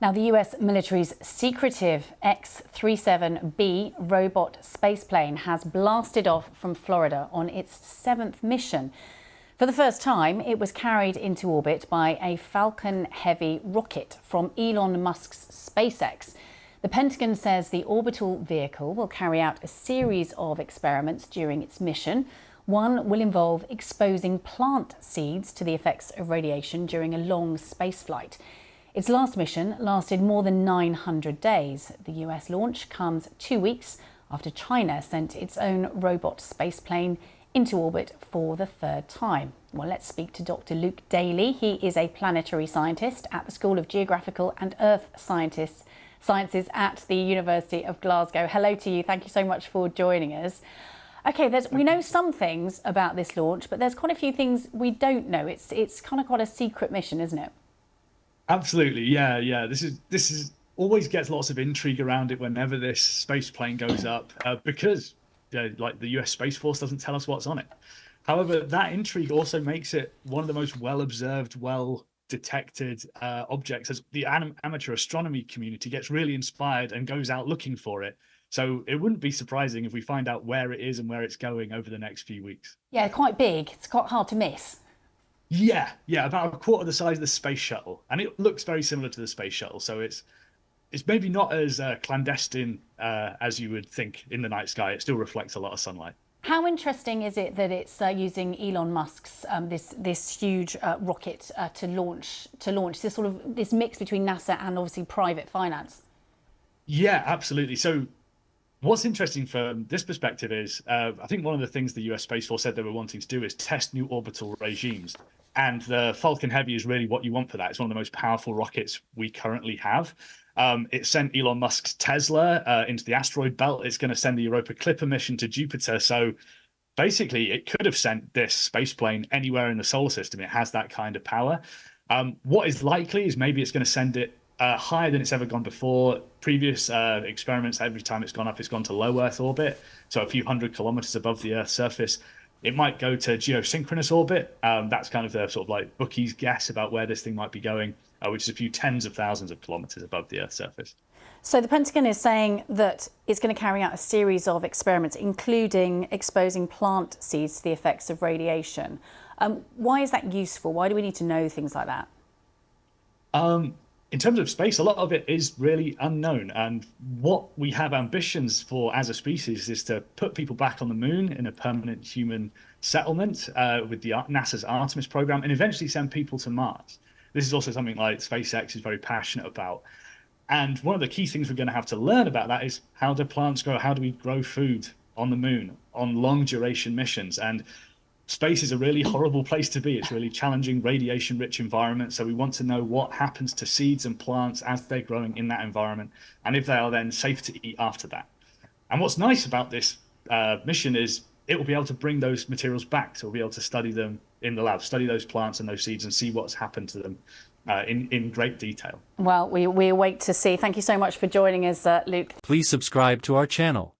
Now, the US military's secretive X37B robot spaceplane has blasted off from Florida on its 7th mission. For the first time, it was carried into orbit by a Falcon Heavy rocket from Elon Musk's SpaceX. The Pentagon says the orbital vehicle will carry out a series of experiments during its mission. One will involve exposing plant seeds to the effects of radiation during a long space flight. Its last mission lasted more than 900 days. The US launch comes 2 weeks after China sent its own robot spaceplane into orbit for the third time. Well, let's speak to Dr. Luke Daly. He is a planetary scientist at the School of Geographical and Earth Sciences at the University of Glasgow. Hello to you. Thank you so much for joining us. Okay, we know some things about this launch, but there's quite a few things we don't know. It's kind of quite a secret mission, isn't it? Absolutely, yeah. This is always gets lots of intrigue around it whenever this space plane goes up, because like the US Space Force doesn't tell us what's on it. However, that intrigue also makes it one of the most well-observed, well-detected objects, as the amateur astronomy community gets really inspired and goes out looking for it. So it wouldn't be surprising if we find out where it is and where it's going over the next few weeks. Yeah, quite big. It's quite hard to miss. Yeah, about a quarter the size of the space shuttle, and it looks very similar to the space shuttle. So it's maybe not as clandestine as you would think in the night sky. It still reflects a lot of sunlight. How interesting is it that it's using Elon Musk's this huge rocket to launch this mix between NASA and obviously private finance? Yeah, absolutely. So what's interesting from this perspective is I think one of the things the US Space Force said they were wanting to do is test new orbital regimes. And the Falcon Heavy is really what you want for that. It's one of the most powerful rockets we currently have. It sent Elon Musk's Tesla into the asteroid belt. It's going to send the Europa Clipper mission to Jupiter. So basically, it could have sent this space plane anywhere in the solar system. It has that kind of power. What is likely is maybe it's going to send it higher than it's ever gone before. Previous experiments, every time it's gone up, it's gone to low Earth orbit, so a few hundred kilometers above the Earth's surface. It might go to geosynchronous orbit. That's kind of the sort of like bookie's guess about where this thing might be going, which is a few tens of thousands of kilometers above the Earth's surface. So the Pentagon is saying that it's going to carry out a series of experiments, including exposing plant seeds to the effects of radiation. Why is that useful? Why do we need to know things like that? In terms of space, a lot of it is really unknown. And what we have ambitions for as a species is to put people back on the moon in a permanent human settlement with the NASA's Artemis program, and eventually send people to Mars. This is also something like SpaceX is very passionate about. And one of the key things we're going to have to learn about that is, how do plants grow? How do we grow food on the moon on long duration missions? And space is a really horrible place to be. It's a really challenging, radiation-rich environment. So we want to know what happens to seeds and plants as they're growing in that environment, and if they are then safe to eat after that. And what's nice about this mission is it will be able to bring those materials back. So we'll be able to study them in the lab, study those plants and those seeds and see what's happened to them in great detail. Well, we await to see. Thank you so much for joining us, Luke. Please subscribe to our channel.